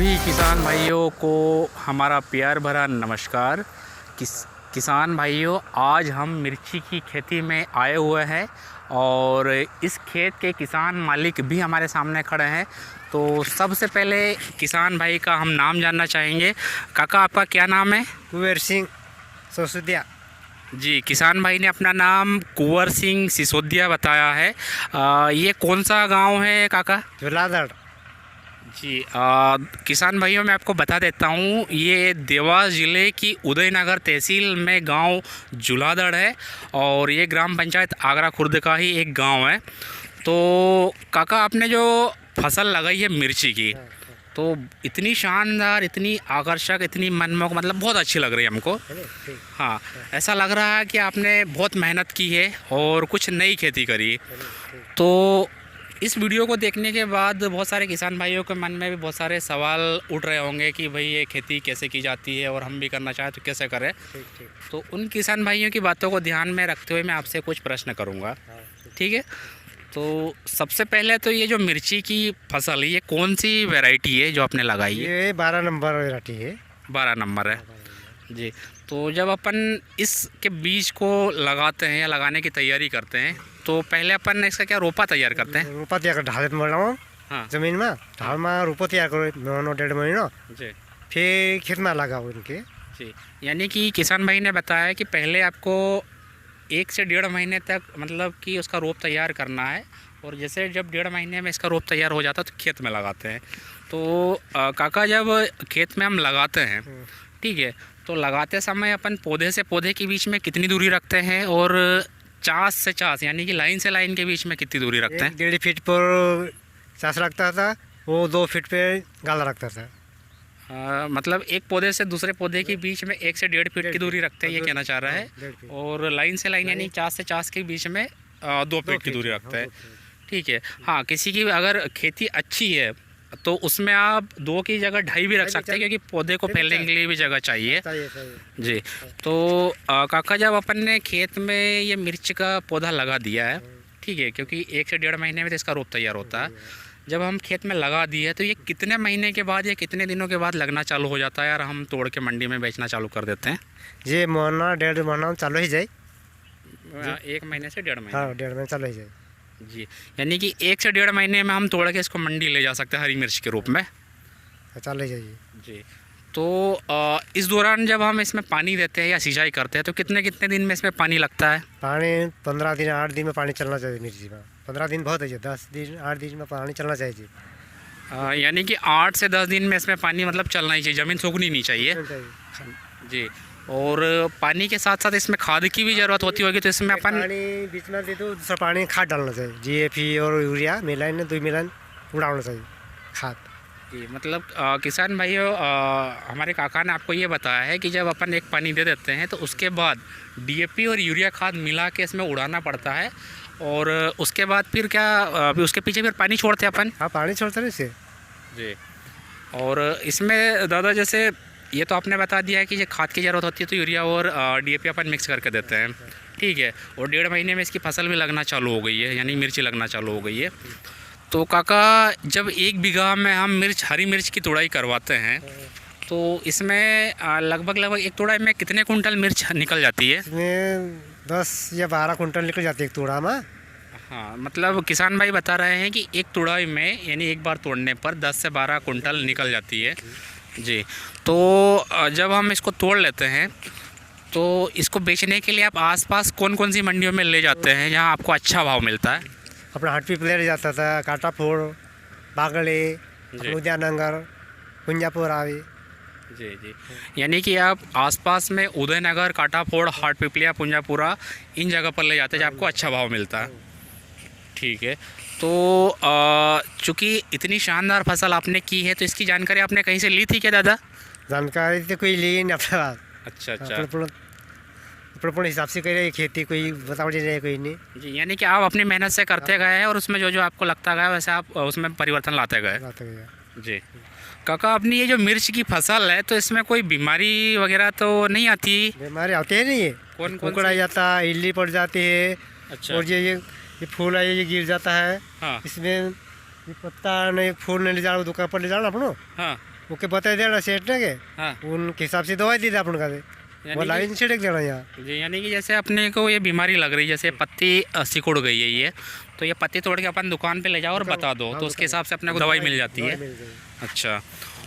सभी किसान भाइयों को हमारा प्यार भरा नमस्कार। किसान भाइयों, आज हम मिर्ची की खेती में आए हुए हैं और इस खेत के किसान मालिक भी हमारे सामने खड़े हैं। तो सबसे पहले किसान भाई का हम नाम जानना चाहेंगे। काका, आपका क्या नाम है? कुंवर सिंह सिसोदिया। जी, किसान भाई ने अपना नाम कुंवर सिंह सिसोदिया बताया है। ये कौन सा गांव है काका? झूलाधड़। जी, किसान भाइयों मैं आपको बता देता हूँ, ये देवास ज़िले की उदयनगर तहसील में गांव झूलाधड़ है और ये ग्राम पंचायत आगरा खुर्द का ही एक गांव है। तो काका, आपने जो फसल लगाई है मिर्ची की, तो इतनी शानदार, इतनी आकर्षक, इतनी मनमोहक, मतलब बहुत अच्छी लग रही है हमको। हाँ, ऐसा लग रहा है कि आपने बहुत मेहनत की है और कुछ नई खेती करी। तो इस वीडियो को देखने के बाद बहुत सारे किसान भाइयों के मन में भी बहुत सारे सवाल उठ रहे होंगे कि भाई ये खेती कैसे की जाती है और हम भी करना चाहें तो कैसे करें। तो उन किसान भाइयों की बातों को ध्यान में रखते हुए मैं आपसे कुछ प्रश्न करूँगा, ठीक है? तो सबसे पहले तो ये जो मिर्ची की फसल है, ये कौन सी वैरायटी है जो आपने लगाई है? ये 12 नंबर वैरायटी है। 12 नंबर है जी। तो जब अपन इसके बीज को लगाते हैं या लगाने की तैयारी करते हैं, तो पहले अपन इसका क्या रोपा तैयार करते हैं? रोपा तैयार कर ढाल में लगाऊँ। हाँ जमीन में ढाल में रोपा तैयार करो, महीनों 1.5 महीना, जी फिर खेत में लगाओ इनके। जी। यानी कि किसान भाई ने बताया कि पहले आपको 1 से 1.5 महीने तक मतलब कि उसका रोप तैयार करना है, और जैसे जब 1.5 महीने में इसका रोप तैयार हो जाता है तो खेत में लगाते हैं। तो काका, जब खेत में हम लगाते हैं, ठीक है, तो लगाते समय अपन पौधे से पौधे के बीच में कितनी दूरी रखते हैं और चास से चास यानी कि लाइन से लाइन के बीच में कितनी दूरी रखते हैं? 1.5 फीट पर चास रखता था, वो 2 फीट पे गाला रखता था। मतलब एक पौधे से दूसरे पौधे के बीच में 1 से 1.5 फीट की दूरी रखते हैं, ये कहना चाह रहा है। 1.5 फीट। और लाइन से लाइन यानी चास से चास के बीच में 2 फीट की दूरी रखते हैं, ठीक है। हाँ, किसी की अगर खेती अच्छी है तो उसमें आप 2 की जगह 2.5 भी रख सकते हैं, क्योंकि पौधे को फैलने के लिए भी जगह चाहिए जी। तो काका, जब अपन ने खेत में ये मिर्च का पौधा लगा दिया है, ठीक है, क्योंकि 1 से 1.5 महीने में तो इसका रोप तैयार होता है। जब हम खेत में लगा दिए तो ये कितने महीने के बाद या कितने दिनों के बाद लगना चालू हो जाता है यार, हम तोड़ के मंडी में बेचना चालू कर देते हैं? ये महीना 1.5 महीना चालू ही जाए। 1 महीने से 1.5 महीने? हाँ, 1.5 महीना चालू ही जाए जी। यानी कि 1 से 1.5 महीने में हम तोड़ के इसको मंडी ले जा सकते हैं हरी मिर्च के रूप में? चालू ही जाइए जी। तो इस दौरान जब हम इसमें पानी देते हैं या सिंचाई करते हैं तो कितने कितने दिन में इसमें पानी लगता है? पानी 15 दिन 8 दिन में पानी चलना चाहिए मिर्ची में। 15 दिन बहुत है, 10 दिन 8 दिन में पानी चलना चाहिए जी। यानी कि 8 से 10 दिन में इसमें पानी मतलब चलना ही चाहिए, ज़मीन सूखनी नहीं चाहिए जी। और पानी के साथ साथ इसमें खाद की भी ज़रूरत होती होगी, तो इसमें अपन पानी बीच में दे दो, दूसरा पानी खाद डालना चाहिए। GAP और यूरिया मिलाइन 2 मिलाइन उड़ाना चाहिए खाद जी। मतलब किसान भाइयों, हमारे काका ने आपको ये बताया है कि जब अपन एक पानी दे देते हैं तो उसके बाद DAP और यूरिया खाद मिला के इसमें उड़ाना पड़ता है, और उसके बाद फिर क्या उसके पीछे फिर पानी छोड़ते हैं अपन? हाँ, पानी छोड़ते हैं इसे जी। और इसमें दादा, जैसे ये तो आपने बता दिया है कि ये खाद की ज़रूरत होती है तो यूरिया और DAP अपन मिक्स करके देते हैं, ठीक है। और 1.5 महीने में इसकी फसल भी लगना चालू हो गई है, यानी मिर्ची लगना चालू हो गई है। तो काका, जब 1 बीघा में हम हरी मिर्च की तुड़ाई करवाते हैं तो इसमें लगभग 1 तुड़ाई में कितने कुंटल मिर्च निकल जाती है? इसमें 10 या 12 कुंटल निकल जाती है एक तोड़ा में। हाँ, मतलब किसान भाई बता रहे हैं कि 1 तुड़ाई में यानी एक बार तोड़ने पर 10 से 12 कुंटल निकल जाती है जी। तो जब हम इसको तोड़ लेते हैं तो इसको बेचने के लिए आप आसपास कौन कौन सी मंडियों में ले जाते हैं जहाँ आपको अच्छा भाव मिलता है? अपना हट पे ले जाता था, काटाफोड़, बागड़े, उदयनगर, कुंजापुर आवे जी जी। यानी कि आप आसपास में उदयनगर, काटाफोड़, हाट पिपलिया, पुंजापुरा, इन जगह पर ले जाते हैं जहाँ आपको अच्छा भाव मिलता है, ठीक है। तो चूँकि इतनी शानदार फसल आपने की है तो इसकी जानकारी आपने कहीं से ली थी क्या दादा? जानकारी तो कोई ली नहीं अपने पास। अच्छा अच्छा। अपने हिसाब से कर रहे खेती, कोई बताओ नहीं कोई नहीं जी। यानी कि आप अपनी मेहनत से करते गए हैं और उसमें जो जो आपको लगता गया वैसे आप उसमें परिवर्तन लाते गए जी। काका, अपनी ये जो मिर्च की फसल है तो इसमें कोई बीमारी वगैरह तो नहीं आती? बीमारी आती है नहीं है, कौन कुकड़ा जाता है, इल्ली पड़ जाती है। अच्छा। और ये फूल है, ये गिर जाता है। हाँ। इसमें ये पत्ता नहीं, फूल नहीं ले जाओ, दुकान पर ले जाओ अपनो। हाँ। ओके बता देना सेठ ने के हाँ उनके हिसाब से दवाई दी थी अपन का वो यानी लाइन छिड़क देना यहाँ। जी, यानी कि जैसे अपने को ये बीमारी लग रही है, जैसे पत्ती सिकुड़ गई है ये, तो ये पत्ती तोड़ के अपन दुकान पे ले जाओ और बता दो, तो उसके हिसाब से अपने को दवाई मिल जाती है। मिल गई। अच्छा,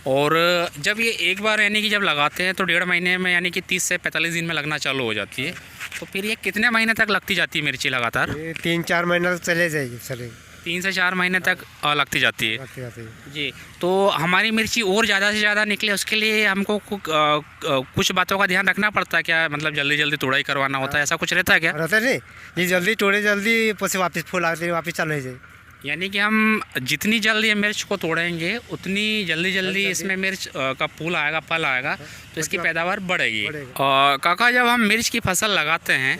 और जब ये एक बार यानी कि जब लगाते हैं तो 1.5 महीने में यानी कि 30 से 45 दिन में लगना चालू हो जाती है, तो फिर ये कितने महीने तक लगती जाती है मिर्ची लगातार? ये 3-4 महीना तक चले जाएगी चलेगी 3 से 4 महीने तक लगती जाती है। लगती जाती है। जी, तो हमारी मिर्ची और ज़्यादा से ज़्यादा निकले उसके लिए हमको कुछ बातों का ध्यान रखना पड़ता है क्या? मतलब जल्दी जल्दी तोड़ाई करवाना होता है, ऐसा कुछ रहता है क्या? रहता नहीं ये जल्दी तोड़े जल्दी પછી वापस फूल आते वापस चालू हो जाए। यानी कि हम जितनी जल्दी ये मिर्च को तोड़ेंगे उतनी जल्दी जल्दी इसमें मिर्च का फूल आएगा, फल आएगा, तो इसकी पैदावार बढ़ेगी। काका, जब हम मिर्च की फसल लगाते हैं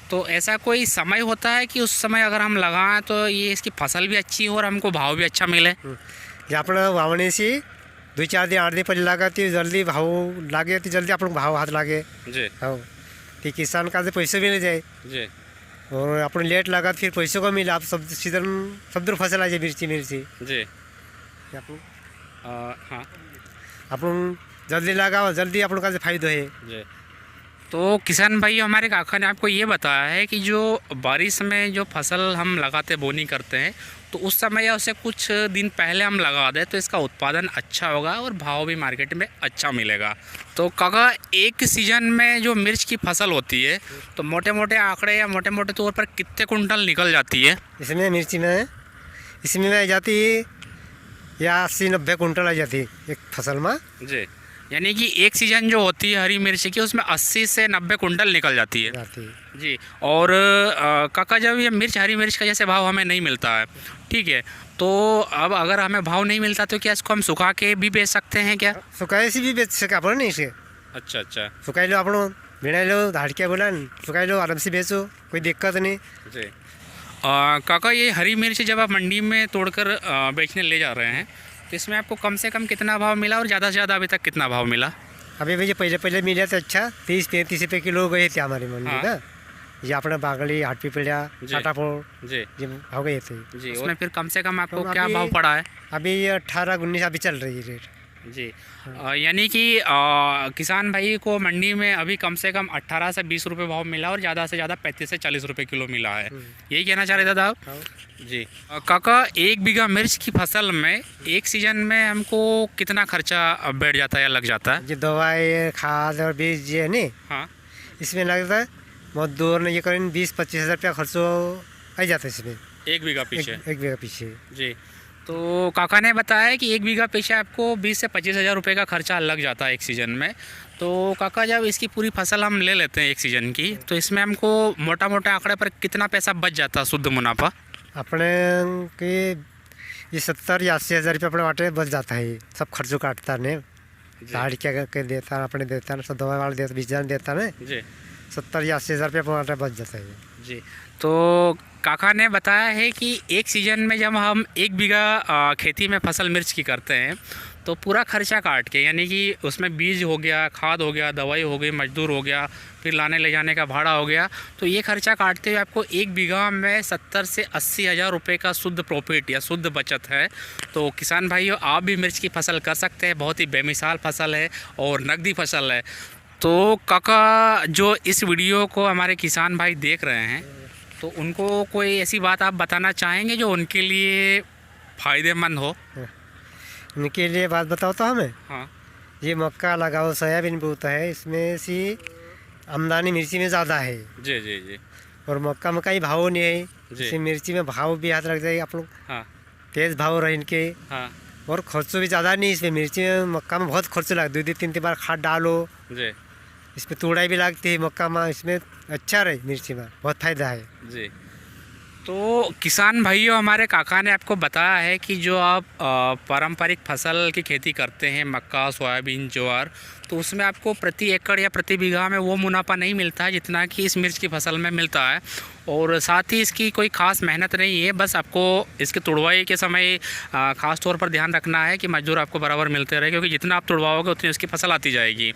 तो ऐसा कोई समय होता है कि उस समय अगर हम लगाएं तो ये इसकी फसल भी अच्छी हो और हमको भाव भी अच्छा मिले? जे आपण वावणीशी 2-4 दिन 8 दिन पहले लगाती जल्दी भाव लागे तो जल्दी अपन भाव हाथ लागे जी हो तो किसान का पैसे भी नहीं जाए जी और अपन लेट लगा फिर पैसों को मिला। आप सब सीजन सब दूर फसल आ जाए मिर्ची जी अपन हाँ अपन जल्दी लगाओ जल्दी अपन का फायदा है। जी, तो किसान भाई हमारे काका ने आपको ये बताया है कि जो बारिश में जो फसल हम लगाते बोनी करते हैं तो उस समय या उससे कुछ दिन पहले हम लगा दें तो इसका उत्पादन अच्छा होगा और भाव भी मार्केट में अच्छा मिलेगा। तो काका, एक सीज़न में जो मिर्च की फसल होती है तो मोटे मोटे आंकड़े या मोटे मोटे तौर पर कितने कुंटल निकल जाती है? इसमें मिर्ची में इसमें आ जाती या 80-90 कुंटल आ जाती एक फसल में। जी, यानी कि एक सीज़न जो होती है हरी मिर्च की उसमें 80 से 90 कुंटल निकल जाती है। जी, और काका, जब ये मिर्च हरी मिर्च का जैसे भाव हमें नहीं मिलता है, ठीक है, तो अब अगर हमें भाव नहीं मिलता तो क्या इसको हम सुखा के भी बेच सकते हैं क्या? सुखाए से भी बेच सके अपन नहीं इसे अच्छा अच्छा सुखाई लो अपन भिड़ा लो धाड़किया बोला सुखाई लो आराम से बेचो कोई दिक्कत नहीं। जी, काका, ये हरी मिर्च जब आप मंडी में तोड़कर बेचने ले जा रहे हैं तो इसमें आपको कम से कम कितना भाव मिला और ज़्यादा से ज़्यादा अभी तक कितना भाव मिला? अभी भैया पहले मिला तो अच्छा 30-35 रुपये किलो गए थे हमारी मंडी हाँ। ना। ये अपना बागड़ी हाट पिपलिया जी। टाटापुर जी ये हो गए थे। जी, उसमें फिर कम से कम आपको तो क्या अभी- भाव पड़ा है? अभी ये 18-19 अभी चल रही है रेट। जी, यानी कि किसान भाई को मंडी में अभी कम से कम 18 से 20 रुपये भाव मिला और ज़्यादा से ज़्यादा 35 से 40 रुपये किलो मिला है। यही कहना चाह रहे थे दादा आप? हाँ। जी, काका, 1 बीघा मिर्च की फसल में एक सीजन में हमको कितना खर्चा बैठ जाता है या लग जाता है? ये दवाई खाद और बीज ये है नहीं हाँ इसमें लगता है मजदूर ने ये करें 20-25 हज़ार रुपया खर्चो आ जाता है इसमें 1 बीघा पीछे। एक बीघा पीछे। जी, तो काका ने बताया कि 1 बीघा पीछे आपको 20 से 25 हज़ार रुपये का खर्चा लग जाता है एक सीज़न में। तो काका, जब इसकी पूरी फसल हम ले लेते हैं एक सीज़न की तो इसमें हमको मोटा मोटा आंकड़े पर कितना पैसा बच जाता है शुद्ध मुनाफा? अपने के ये 70 या 80 हज़ार रुपये अपने वाटे बच जाता है। सब खर्चों काटता ने झाड़ क्या के देता है अपने देता है सब दवा वाला देता बीज देता है जी 70 या 80 हज़ार रुपये अपने वाटे बच जाता है। जी, तो काका ने बताया है कि एक सीज़न में जब हम 1 बीघा खेती में फसल मिर्च की करते हैं तो पूरा खर्चा काट के, यानी कि उसमें बीज हो गया, खाद हो गया, दवाई हो गई, मजदूर हो गया, फिर लाने ले जाने का भाड़ा हो गया, तो ये खर्चा काटते हुए आपको 1 बीघा में 70 से 80 हज़ार रुपये का शुद्ध प्रॉफिट या शुद्ध बचत है। तो किसान भाइयों, आप भी मिर्च की फसल कर सकते हैं, बहुत ही बेमिसाल फसल है और नकदी फसल है। तो काका, जो इस वीडियो को हमारे किसान भाई देख रहे हैं तो उनको कोई ऐसी बात आप बताना चाहेंगे जो उनके लिए फ़ायदेमंद हो? उनके लिए बात बताओ तो हमें हाँ ये मक्का लगाओ सोयाबीन बोता है इसमें से आमदनी मिर्ची में ज़्यादा है जी जी जी और मक्का में कहीं भाव नहीं है जी। इससे मिर्ची में भाव भी हाथ लग जाए आप लोग हाँ तेज़ भाव रहे इनके हाँ और खर्चों भी ज़्यादा नहीं इसमें मिर्ची में मक्का में बहुत खर्च लगता है 2-3 बार खाद डालो जी इसमें तोड़ाई भी लगती है मक्का में इसमें अच्छा रहे मिर्ची में बहुत फायदा है। जी, तो किसान भाइयों, हमारे काका ने आपको बताया है कि जो आप पारंपरिक फसल की खेती करते हैं मक्का, सोयाबीन, ज्वार, तो उसमें आपको प्रति एकड़ या प्रति बीघा में वो मुनाफा नहीं मिलता है जितना कि इस मिर्च की फसल में मिलता है। और साथ ही इसकी कोई ख़ास मेहनत नहीं है, बस आपको इसके तुड़वाई के समय ख़ास तौर पर ध्यान रखना है कि मजदूर आपको बराबर मिलते रहे, क्योंकि जितना आप तुड़वाओगे उतनी उसकी फसल आती जाएगी।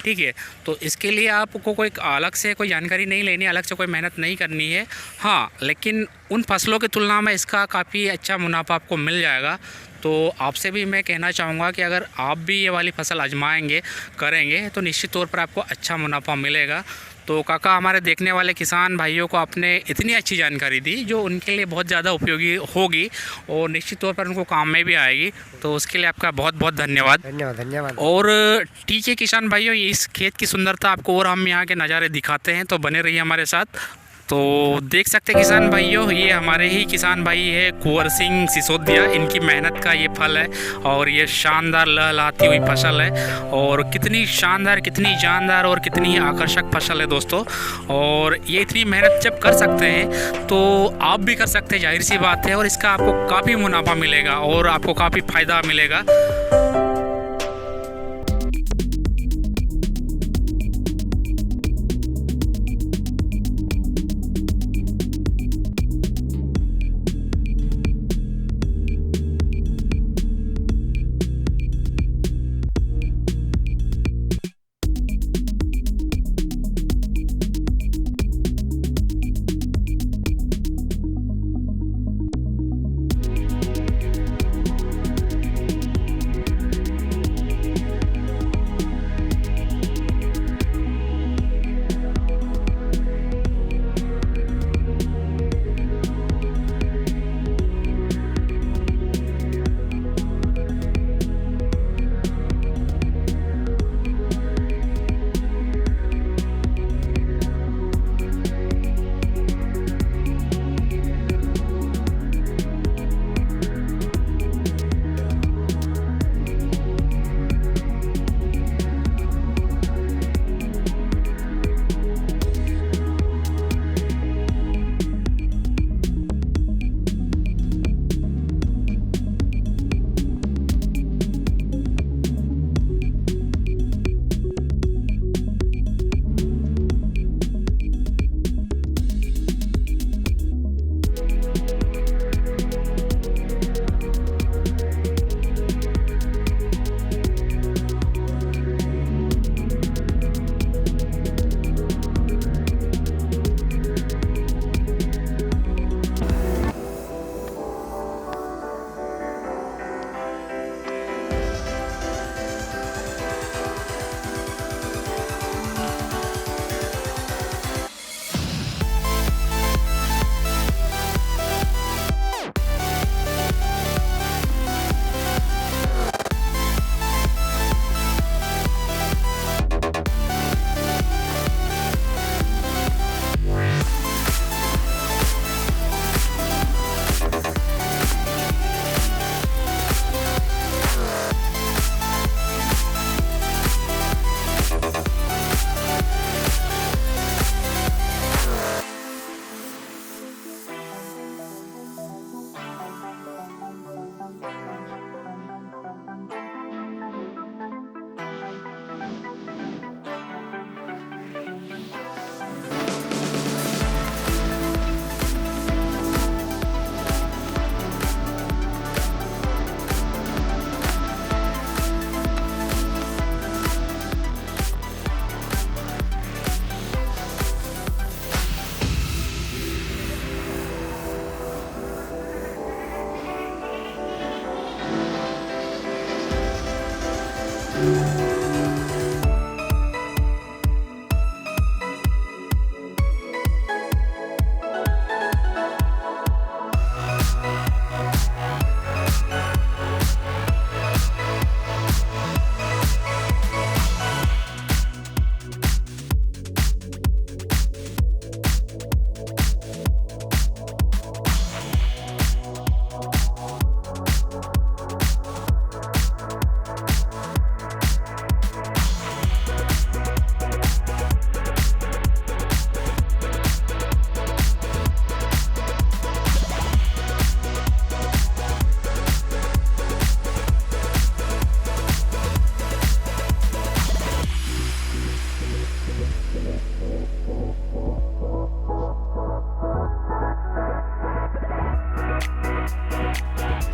ठीक है, तो इसके लिए आपको कोई अलग से कोई जानकारी नहीं लेनी, अलग से कोई मेहनत नहीं करनी है। हाँ, लेकिन उन फसलों की तुलना में इसका काफ़ी अच्छा मुनाफा आपको मिल जाएगा। तो आपसे भी मैं कहना चाहूँगा कि अगर आप भी ये वाली फसल आजमाएंगे करेंगे तो निश्चित तौर पर आपको अच्छा मुनाफा मिलेगा। तो काका, हमारे देखने वाले किसान भाइयों को आपने इतनी अच्छी जानकारी दी जो उनके लिए बहुत ज़्यादा उपयोगी होगी और निश्चित तौर पर उनको काम में भी आएगी। तो उसके लिए आपका बहुत बहुत धन्यवाद। धन्यवाद धन्यवाद। और ठीक है किसान भाइयों, इस खेत की सुंदरता आपको और हम यहाँ के नज़ारे दिखाते हैं, तो बने रहिए हमारे साथ। तो देख सकते हैं किसान भाइयों, ये हमारे ही किसान भाई है कुंवर सिंह सिसोदिया, इनकी मेहनत का ये फल है और ये शानदार लहलहाती हुई फसल है। और कितनी शानदार, कितनी जानदार और कितनी आकर्षक फसल है दोस्तों। और ये इतनी मेहनत जब कर सकते हैं तो आप भी कर सकते हैं, जाहिर सी बात है। और इसका आपको काफ़ी मुनाफा मिलेगा और आपको काफ़ी फ़ायदा मिलेगा।